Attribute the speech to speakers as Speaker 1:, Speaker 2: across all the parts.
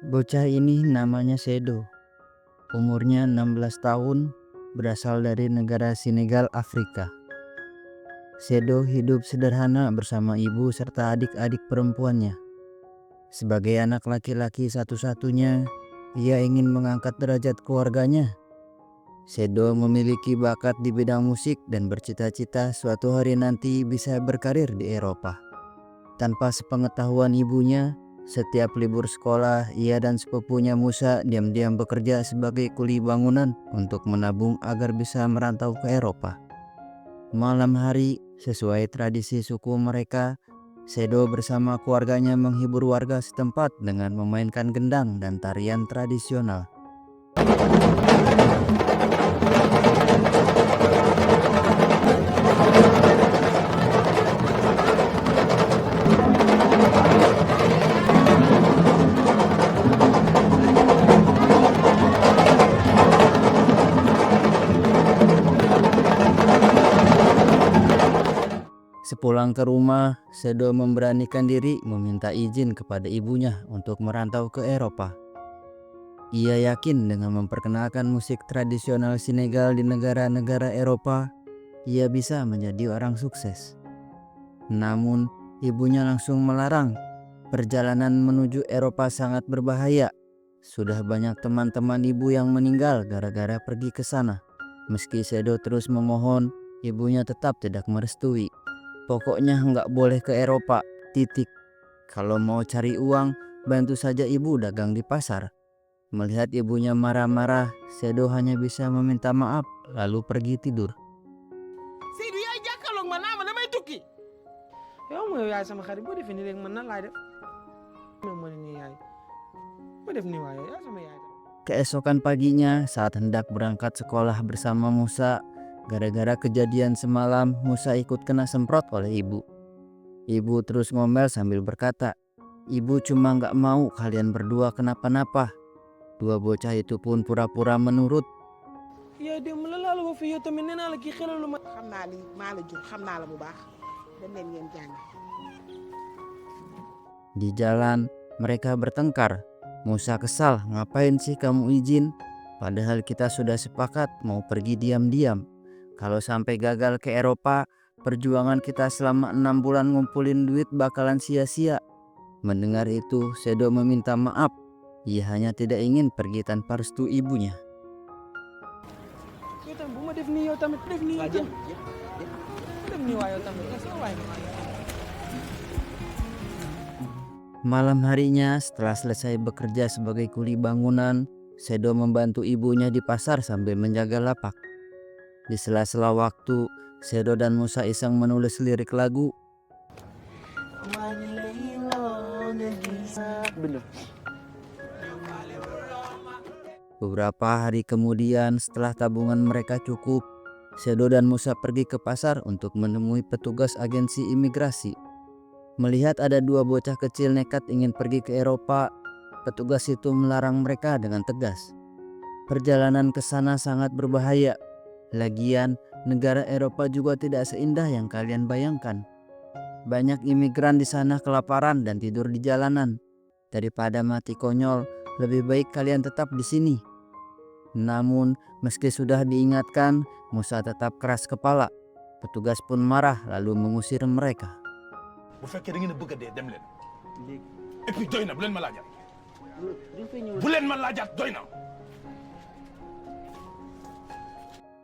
Speaker 1: Bocah ini namanya Sedo, umurnya 16 tahun, berasal dari negara Senegal, Afrika. Sedo hidup sederhana bersama ibu serta adik-adik perempuannya. Sebagai anak laki-laki satu-satunya, ia ingin mengangkat derajat keluarganya. Sedo memiliki bakat di bidang musik dan bercita-cita suatu hari nanti bisa berkarir di Eropa. Tanpa sepengetahuan ibunya, setiap libur sekolah, ia dan sepupunya Musa diam-diam bekerja sebagai kuli bangunan untuk menabung agar bisa merantau ke Eropa. Malam hari, sesuai tradisi suku mereka, Sedo bersama keluarganya menghibur warga setempat dengan memainkan gendang dan tarian tradisional. Sepulang ke rumah, Sedo memberanikan diri meminta izin kepada ibunya untuk merantau ke Eropa. Ia yakin dengan memperkenalkan musik tradisional Senegal di negara-negara Eropa, ia bisa menjadi orang sukses. Namun, ibunya langsung melarang. Perjalanan menuju Eropa sangat berbahaya. Sudah banyak teman-teman ibu yang meninggal gara-gara pergi ke sana. Meski Sedo terus memohon, ibunya tetap tidak merestui. Pokoknya nggak boleh ke Eropa, titik. Kalau mau cari uang, bantu saja ibu dagang di pasar. Melihat ibunya marah-marah, Sedo hanya bisa meminta maaf lalu pergi tidur.
Speaker 2: Seydou yaay jàkkaarloog man naa ma damay tukki yow mooy yaay sama xarit boo defee nii léegi man nan laay def ma ne nii yaay boo def nii waaye yaay sama yaay.
Speaker 1: Keesokan paginya saat hendak berangkat sekolah bersama Musa, gara-gara kejadian semalam Musa ikut kena semprot oleh ibu. Ibu terus ngomel sambil berkata, "Ibu cuma nggak mau kalian berdua kenapa-napa." Dua bocah itu pun pura-pura menurut.
Speaker 2: yaay démb la laa la ba fi yow tamit nee naa la kii xelalu ma. xam naa li maa la jur xam naa la bu baax dem leen ngeen jàng.
Speaker 1: Di jalan mereka bertengkar. Musa kesal, "Ngapain sih kamu izin? Padahal kita sudah sepakat mau pergi diam-diam. Kalau sampai gagal ke Eropa, perjuangan kita selama 6 bulan ngumpulin duit bakalan sia-sia." Mendengar itu, Sedo meminta maaf. Ia hanya tidak ingin pergi tanpa restu ibunya.
Speaker 2: yow tamit bu ma def nii yow tamit def nii yow tamit def nii waay yow tamit sama waay nga waay.
Speaker 1: Malam harinya, setelah selesai bekerja sebagai kuli bangunan, Sedo membantu ibunya di pasar sambil menjaga lapak. Di sela-sela waktu, Sedo dan Musa iseng menulis lirik lagu.
Speaker 2: Bener.
Speaker 1: Beberapa hari kemudian, setelah tabungan mereka cukup, Sedo dan Musa pergi ke pasar untuk menemui petugas agensi imigrasi. Melihat ada dua bocah kecil nekat ingin pergi ke Eropa, petugas itu melarang mereka dengan tegas. Perjalanan ke sana sangat berbahaya. Lagian, negara Eropa juga tidak seindah yang kalian bayangkan. Banyak imigran di sana kelaparan dan tidur di jalanan. Daripada mati konyol, lebih baik kalian tetap di sini. Namun, meski sudah diingatkan, Musa tetap keras kepala. Petugas pun marah lalu mengusir mereka.
Speaker 3: bu fekkee da ngeen a bëgg a dee dem leen et puis doy na bu leen ma laajaat bu leen ma laajaat doy na.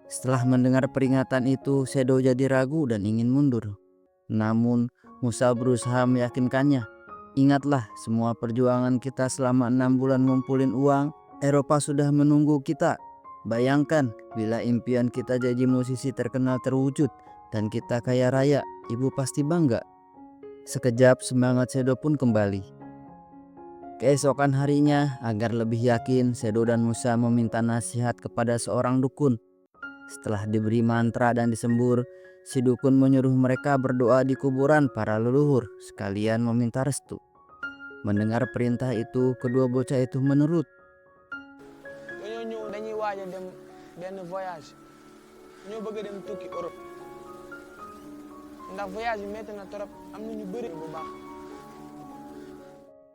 Speaker 1: Setelah mendengar peringatan itu, Sedo jadi ragu dan ingin mundur. Namun, Musa berusaha meyakinkannya. Ingatlah, semua perjuangan kita selama 6 bulan ngumpulin uang, Eropa sudah menunggu kita. Bayangkan, bila impian kita jadi musisi terkenal terwujud dan kita kaya raya, ibu pasti bangga. Sekejap semangat Sedo pun kembali. Keesokan harinya, agar lebih yakin, Sedo dan Musa meminta nasihat kepada seorang dukun. Setelah diberi mantra dan disembur, si dukun menyuruh mereka berdoa di kuburan para leluhur, sekalian meminta restu. Mendengar perintah itu, kedua bocah itu menurut.
Speaker 2: dañoo ñëw dañuy waaj a dem benn voyage ñoo bëgg a dem tukki Europe ndax voyage bi métti na trop am na ñu bëri bu baax.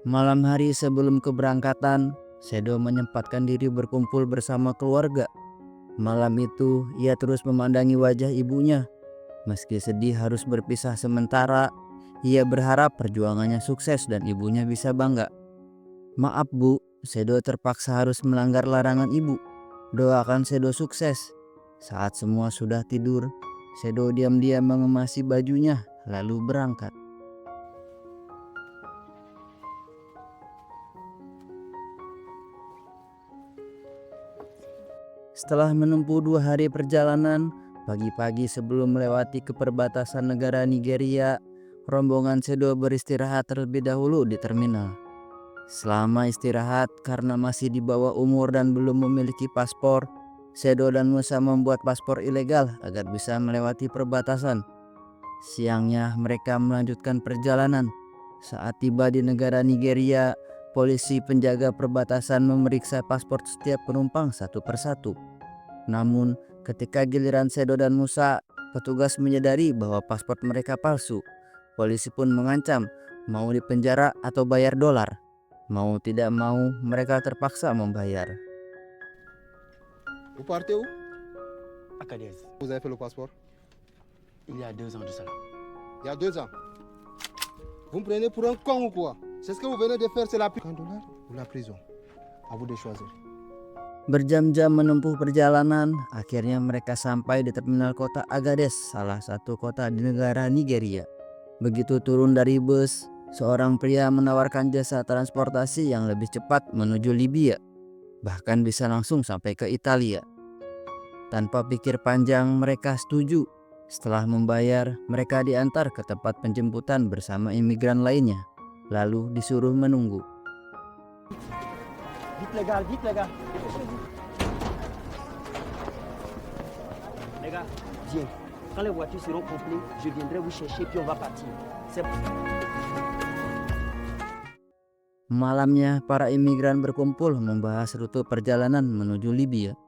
Speaker 1: Malam hari sebelum keberangkatan, Sedo menyempatkan diri berkumpul bersama keluarga. Malam itu ia terus memandangi wajah ibunya. Meski sedih harus berpisah sementara, ia berharap perjuangannya sukses dan ibunya bisa bangga. "Maaf Bu, Sedo terpaksa harus melanggar larangan ibu. Doakan Sedo sukses." Saat semua sudah tidur, Sedo diam-diam mengemasi bajunya lalu berangkat. Setelah menempuh 2 hari perjalanan, pagi-pagi sebelum melewati ke perbatasan negara Nigeria, rombongan Sedo beristirahat terlebih dahulu di terminal. Selama istirahat, karena masih di bawah umur dan belum memiliki paspor, Sedo dan Musa membuat paspor ilegal agar bisa melewati perbatasan. Siangnya mereka melanjutkan perjalanan. Saat tiba di negara Nigeria, polisi penjaga perbatasan memeriksa paspor setiap penumpang satu persatu. Namun, ketika giliran Sedo dan Musa, petugas menyadari bahwa paspor mereka palsu. Polisi pun mengancam mau dipenjara atau bayar dolar. Mau tidak mau, mereka terpaksa membayar.
Speaker 4: Vous partez où?
Speaker 5: Agadez,
Speaker 4: Vous avez fait le passeport?
Speaker 5: il y a 2 ans de cela.
Speaker 4: Il y a 2 ans. Vous me prenez pour un con ou quoi? C'est ce que vous venez de faire, c'est la $100 ou la prison. À vous de choisir.
Speaker 1: Berjam-jam menempuh perjalanan, akhirnya mereka sampai di terminal kota Agadez, salah satu kota di negara Nigeria. Begitu turun dari bus, seorang pria menawarkan jasa transportasi yang lebih cepat menuju Libya, bahkan bisa langsung sampai ke Italia. Tanpa pikir panjang, mereka setuju. Setelah membayar, mereka diantar ke tempat penjemputan bersama imigran lainnya, lalu disuruh menunggu.
Speaker 5: Vite les gars, Les gars, viens. Quand les voitures seront complètes, je viendrai vous chercher puis on va partir.
Speaker 1: Malamnya, para imigran berkumpul membahas rute perjalanan menuju Libya.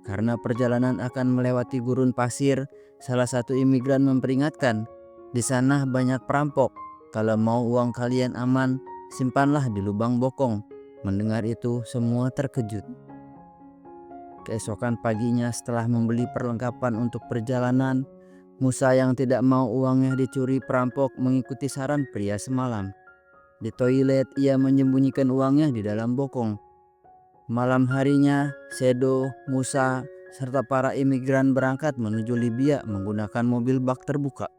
Speaker 1: Karena perjalanan akan melewati gurun pasir, salah satu imigran memperingatkan, "Di sana banyak perampok. Kalau mau uang kalian aman, simpanlah di lubang bokong." Mendengar itu, semua terkejut. Keesokan paginya, setelah membeli perlengkapan untuk perjalanan, Musa yang tidak mau uangnya dicuri perampok mengikuti saran pria semalam. Di toilet, ia menyembunyikan uangnya di dalam bokong. Malam harinya, Sedo, Musa, serta para imigran berangkat menuju Libya menggunakan mobil bak terbuka.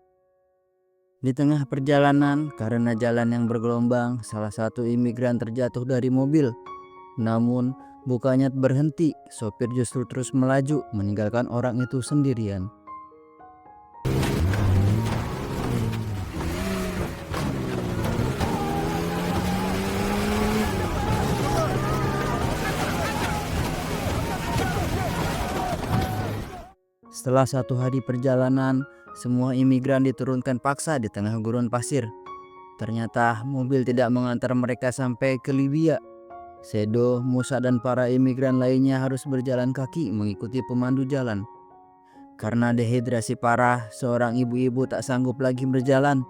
Speaker 1: Di tengah perjalanan, karena jalan yang bergelombang, salah satu imigran terjatuh dari mobil. Namun, bukannya berhenti, sopir justru terus melaju, meninggalkan orang itu sendirian. Setelah 1 hari perjalanan, semua imigran diturunkan paksa di tengah gurun pasir. Ternyata mobil tidak mengantar mereka sampai ke Libya. Sedo, Musa, dan para imigran lainnya harus berjalan kaki mengikuti pemandu jalan. Karena dehidrasi parah, seorang ibu-ibu tak sanggup lagi berjalan.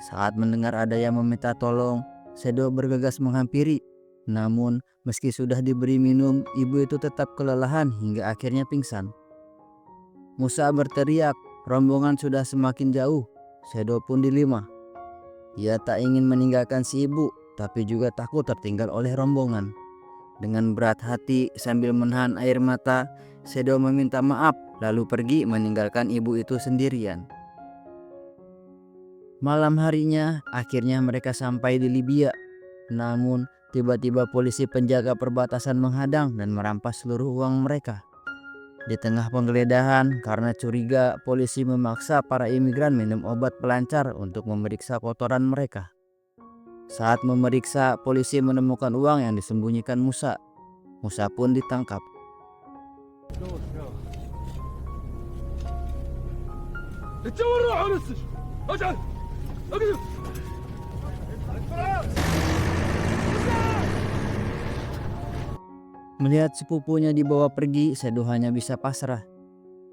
Speaker 1: Saat mendengar ada yang meminta tolong, Sedo bergegas menghampiri. Namun, meski sudah diberi minum, ibu itu tetap kelelahan hingga akhirnya pingsan. Musa berteriak, rombongan sudah semakin jauh. Sedo pun dilema. Ia tak ingin meninggalkan si ibu, tapi juga takut tertinggal oleh rombongan. Dengan berat hati sambil menahan air mata, Sedo meminta maaf lalu pergi meninggalkan ibu itu sendirian. Malam harinya, akhirnya mereka sampai di Libya. Namun, tiba-tiba polisi penjaga perbatasan menghadang dan merampas seluruh uang mereka. Di tengah penggeledahan, karena curiga, polisi memaksa para imigran minum obat pelancar untuk memeriksa kotoran mereka. Saat memeriksa, polisi menemukan uang yang disembunyikan Musa. Musa pun ditangkap. Melihat sepupunya dibawa pergi, Sedo hanya bisa pasrah.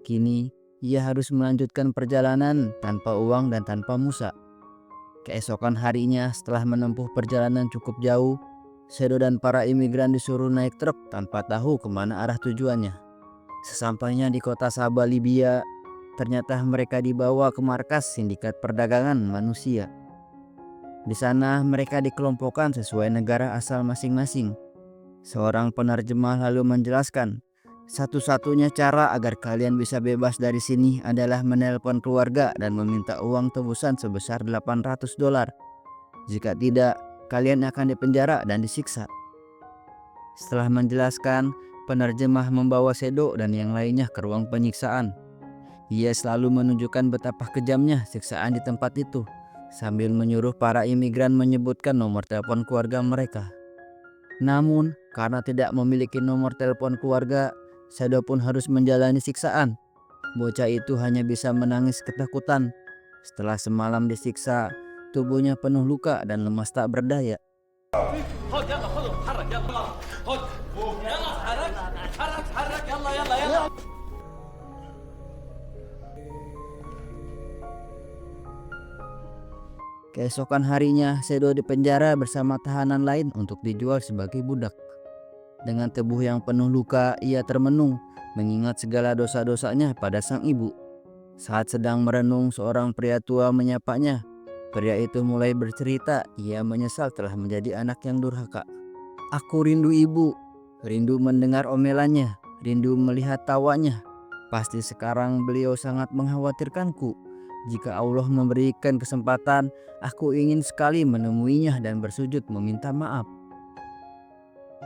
Speaker 1: Kini, ia harus melanjutkan perjalanan tanpa uang dan tanpa Musa. Keesokan harinya, setelah menempuh perjalanan cukup jauh, Sedo dan para imigran disuruh naik truk tanpa tahu kemana arah tujuannya. Sesampainya di kota Sabah, Libya, ternyata mereka dibawa ke markas sindikat perdagangan manusia. Di sana mereka dikelompokkan sesuai negara asal masing-masing. Seorang penerjemah lalu menjelaskan, satu-satunya cara agar kalian bisa bebas dari sini adalah menelpon keluarga dan meminta uang tebusan sebesar $800. Jika tidak, kalian akan dipenjara dan disiksa. Setelah menjelaskan, penerjemah membawa Sedo dan yang lainnya ke ruang penyiksaan. Ia selalu menunjukkan betapa kejamnya siksaan di tempat itu, sambil menyuruh para imigran menyebutkan nomor telepon keluarga mereka. Namun, karena tidak memiliki nomor telepon keluarga, Sedo pun harus menjalani siksaan. Bocah itu hanya bisa menangis ketakutan. Setelah semalam disiksa, tubuhnya penuh luka dan lemas tak berdaya. Keesokan harinya, Sedo dipenjara bersama tahanan lain untuk dijual sebagai budak. Dengan tubuh yang penuh luka, ia termenung, mengingat segala dosa-dosanya pada sang ibu. Saat sedang merenung, seorang pria tua menyapanya. Pria itu mulai bercerita, ia menyesal telah menjadi anak yang durhaka. Aku rindu ibu, rindu mendengar omelannya, rindu melihat tawanya. Pasti sekarang beliau sangat mengkhawatirkanku. Jika Allah memberikan kesempatan, aku ingin sekali menemuinya dan bersujud meminta maaf.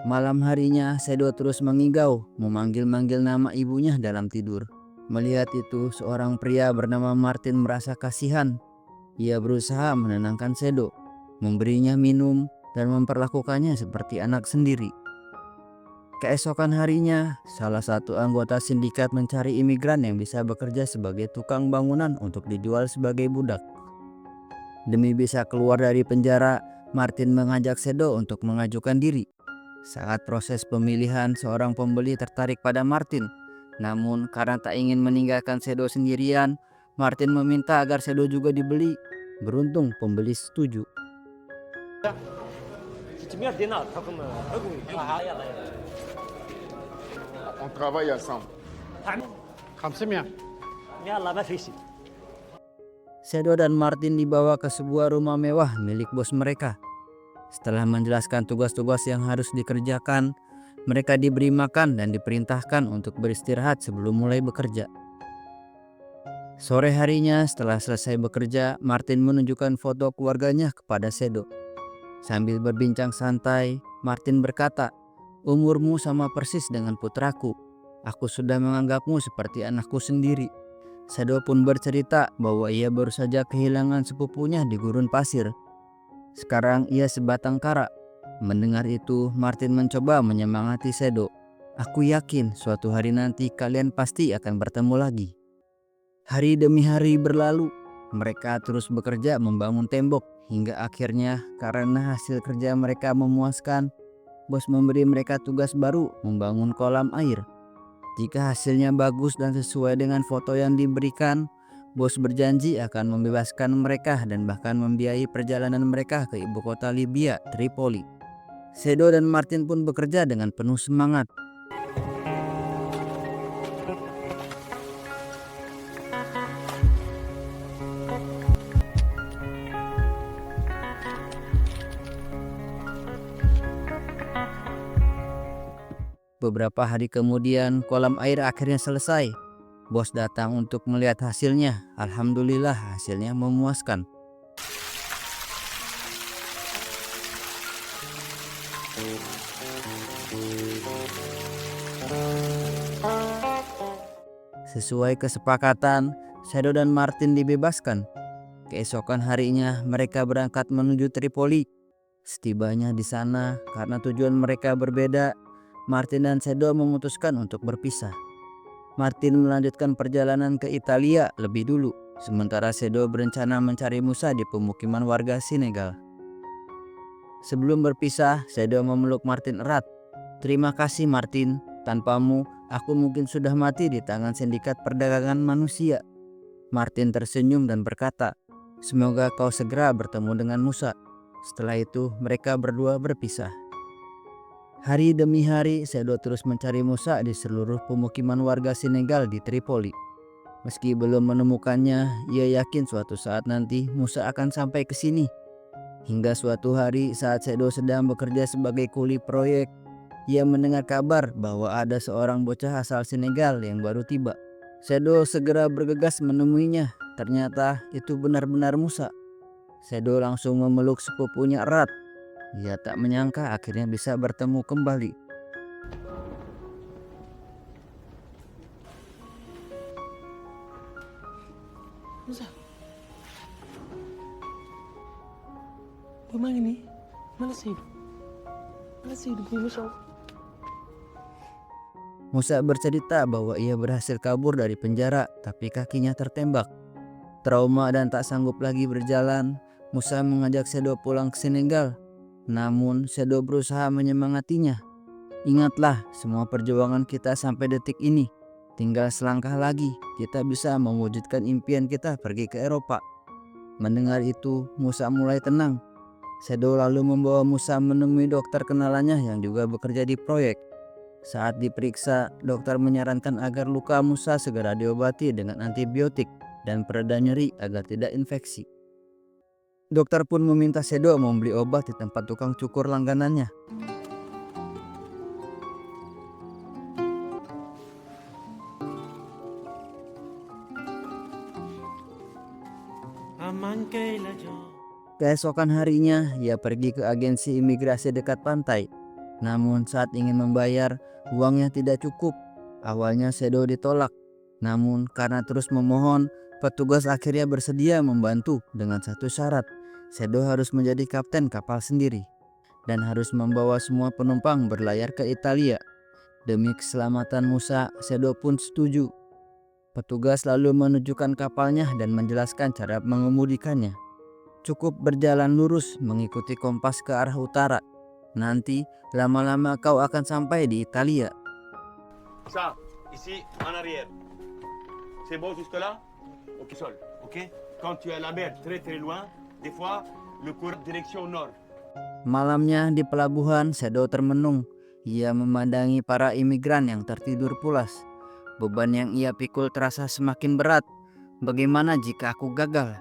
Speaker 1: Malam harinya, Sedo terus mengigau, memanggil-manggil nama ibunya dalam tidur. Melihat itu, seorang pria bernama Martin merasa kasihan. Ia berusaha menenangkan Sedo, memberinya minum, dan memperlakukannya seperti anak sendiri. Keesokan harinya, salah satu anggota sindikat mencari imigran yang bisa bekerja sebagai tukang bangunan untuk dijual sebagai budak. Demi bisa keluar dari penjara, Martin mengajak Sedo untuk mengajukan diri. Saat proses pemilihan, seorang pembeli tertarik pada Martin. Namun karena tak ingin meninggalkan Sedo sendirian, Martin meminta agar Sedo juga dibeli. Beruntung pembeli setuju.
Speaker 6: On travaille ensemble.
Speaker 1: Sedo dan Martin dibawa ke sebuah rumah mewah milik bos mereka. Setelah menjelaskan tugas-tugas yang harus dikerjakan, mereka diberi makan dan diperintahkan untuk beristirahat sebelum mulai bekerja. Sore harinya, setelah selesai bekerja, Martin menunjukkan foto keluarganya kepada Sedo. Sambil berbincang santai, Martin berkata, "Umurmu sama persis dengan putraku. Aku sudah menganggapmu seperti anakku sendiri." Sedo pun bercerita bahwa ia baru saja kehilangan sepupunya di gurun pasir. Sekarang ia sebatang kara. Mendengar itu, Martin mencoba menyemangati Sedo. "Aku yakin suatu hari nanti kalian pasti akan bertemu lagi." Hari demi hari berlalu. Mereka terus bekerja membangun tembok hingga akhirnya karena hasil kerja mereka memuaskan, bos memberi mereka tugas baru membangun kolam air. Jika hasilnya bagus dan sesuai dengan foto yang diberikan, bos berjanji akan membebaskan mereka dan bahkan membiayai perjalanan mereka ke ibu kota Libya, Tripoli. Sedo dan Martin pun bekerja dengan penuh semangat. Beberapa hari kemudian, kolam air akhirnya selesai. Bos datang untuk melihat hasilnya. Alhamdulillah, hasilnya memuaskan. Sesuai kesepakatan, Sedo dan Martin dibebaskan. Keesokan harinya, mereka berangkat menuju Tripoli. Setibanya di sana, karena tujuan mereka berbeda, Martin dan Sedo memutuskan untuk berpisah. Martin melanjutkan perjalanan ke Italia lebih dulu, sementara Sedo berencana mencari Musa di pemukiman warga Senegal. Sebelum berpisah, Sedo memeluk Martin erat. "Terima kasih Martin, tanpamu aku mungkin sudah mati di tangan sindikat perdagangan manusia." Martin tersenyum dan berkata, Semoga kau segera bertemu dengan Musa. Setelah itu mereka berdua berpisah. Hari demi hari Sedo terus mencari Musa di seluruh pemukiman warga Senegal di Tripoli. Meski belum menemukannya, ia yakin suatu saat nanti Musa akan sampai ke sini. Hingga suatu hari saat Sedo sedang bekerja sebagai kuli proyek, ia mendengar kabar bahwa ada seorang bocah asal Senegal yang baru tiba. Sedo segera bergegas menemuinya. Ternyata itu benar-benar Musa. Sedo langsung memeluk sepupunya erat. Ia tak menyangka akhirnya bisa bertemu kembali.
Speaker 2: Musa. Bagaimana ini? Mana Sedo? Mana Sedo punya Musa?
Speaker 1: Musa bercerita bahwa ia berhasil kabur dari penjara, tapi kakinya tertembak. Trauma dan tak sanggup lagi berjalan, Musa mengajak Sedo pulang ke Senegal. Namun Sedo berusaha menyemangatinya. Ingatlah, semua perjuangan kita sampai detik ini. Tinggal selangkah lagi, kita bisa mewujudkan impian kita pergi ke Eropa. Mendengar itu, Musa mulai tenang. Sedo lalu membawa Musa menemui dokter kenalannya yang juga bekerja di proyek. Saat diperiksa, dokter menyarankan agar luka Musa segera diobati dengan antibiotik dan pereda nyeri agar tidak infeksi. Dokter pun meminta Sedo membeli obat di tempat tukang cukur langganannya. Keesokan harinya, ia pergi ke agensi imigrasi dekat pantai. Namun saat ingin membayar, uangnya tidak cukup. Awalnya Sedo ditolak. Namun karena terus memohon, petugas akhirnya bersedia membantu dengan satu syarat. Sedo harus menjadi kapten kapal sendiri dan harus membawa semua penumpang berlayar ke Italia. Demi keselamatan Musa, Sedo pun setuju. Petugas lalu menunjukkan kapalnya dan menjelaskan cara mengemudikannya. Cukup berjalan lurus mengikuti kompas ke arah utara. Nanti lama-lama kau akan sampai di Italia.
Speaker 6: Ça, ici, en arrière. C'est bon jusque-là? Ok, sol, ok? Quand tu as la mer très très loin, des fois, le cours direction nord.
Speaker 1: Malamnya di pelabuhan, Sedo termenung. Ia memandangi para imigran yang tertidur pulas. Beban yang ia pikul terasa semakin berat. Bagaimana jika aku gagal?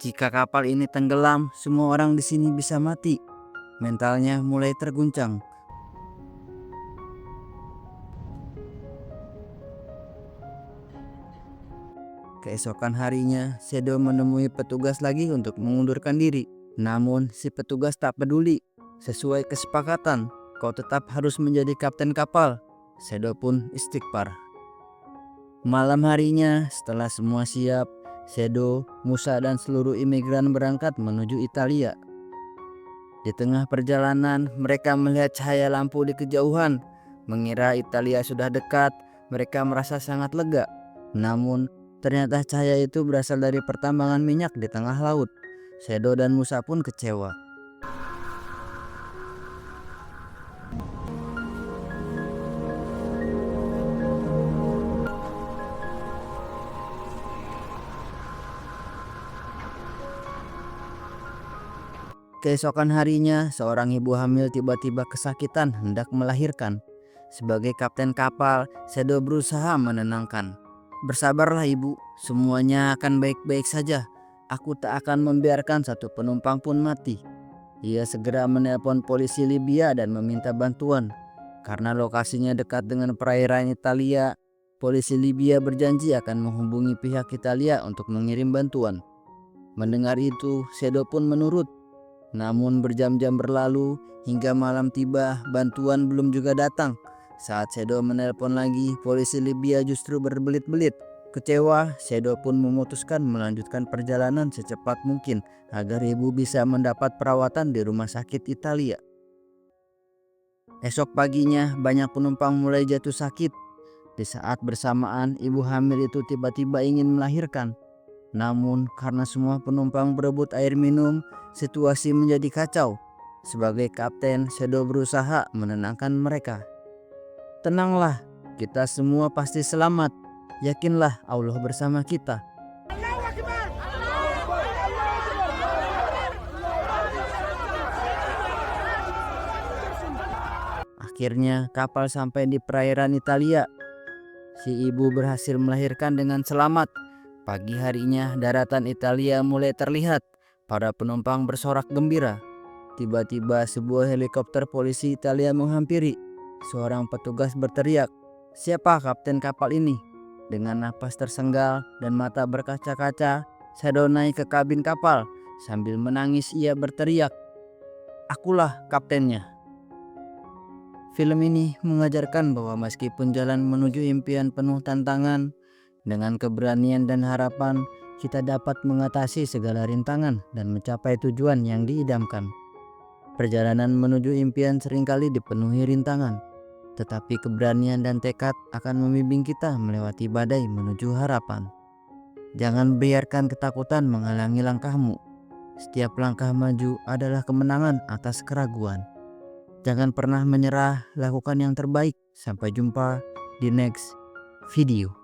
Speaker 1: Jika kapal ini tenggelam, semua orang di sini bisa mati. Mentalnya mulai terguncang. Keesokan harinya, Sedo menemui petugas lagi untuk mengundurkan diri. Namun si petugas tak peduli. Sesuai kesepakatan, kau tetap harus menjadi kapten kapal. Sedo pun istighfar. Malam harinya, setelah semua siap, Sedo, Musa dan seluruh imigran berangkat menuju Italia. Di tengah perjalanan, mereka melihat cahaya lampu di kejauhan. Mengira Italia sudah dekat, mereka merasa sangat lega. Namun, ternyata cahaya itu berasal dari pertambangan minyak di tengah laut. Sedo dan Musa pun kecewa. Keesokan harinya, seorang ibu hamil tiba-tiba kesakitan hendak melahirkan. Sebagai kapten kapal, Sedo berusaha menenangkan. Bersabarlah ibu, semuanya akan baik-baik saja. Aku tak akan membiarkan satu penumpang pun mati. Ia segera menelpon polisi Libya dan meminta bantuan. Karena lokasinya dekat dengan perairan Italia, polisi Libya berjanji akan menghubungi pihak Italia untuk mengirim bantuan. Mendengar itu, Sedo pun menurut. Namun berjam-jam berlalu, hingga malam tiba, bantuan belum juga datang. Saat Sedo menelpon lagi, polisi Libya justru berbelit-belit. Kecewa, Sedo pun memutuskan melanjutkan perjalanan secepat mungkin agar ibu bisa mendapat perawatan di rumah sakit Italia. Esok paginya, banyak penumpang mulai jatuh sakit. Di saat bersamaan, ibu hamil itu tiba-tiba ingin melahirkan. Namun karena semua penumpang berebut air minum, situasi menjadi kacau. Sebagai kapten, Sedo berusaha menenangkan mereka. Tenanglah, kita semua pasti selamat. Yakinlah Allah bersama kita. Akhirnya kapal sampai di perairan Italia. Si ibu berhasil melahirkan dengan selamat. Pagi harinya daratan Italia mulai terlihat. Para penumpang bersorak gembira. Tiba-tiba sebuah helikopter polisi Italia menghampiri. Seorang petugas berteriak, "Siapa kapten kapal ini?" Dengan napas tersenggal dan mata berkaca-kaca, Shadow naik ke kabin kapal. Sambil menangis ia berteriak, "Akulah kaptennya." Film ini mengajarkan bahwa meskipun jalan menuju impian penuh tantangan, dengan keberanian dan harapan kita dapat mengatasi segala rintangan dan mencapai tujuan yang diidamkan. Perjalanan menuju impian seringkali dipenuhi rintangan, tetapi keberanian dan tekad akan membimbing kita melewati badai menuju harapan. Jangan biarkan ketakutan menghalangi langkahmu. Setiap langkah maju adalah kemenangan atas keraguan. Jangan pernah menyerah, lakukan yang terbaik. Sampai jumpa di next video.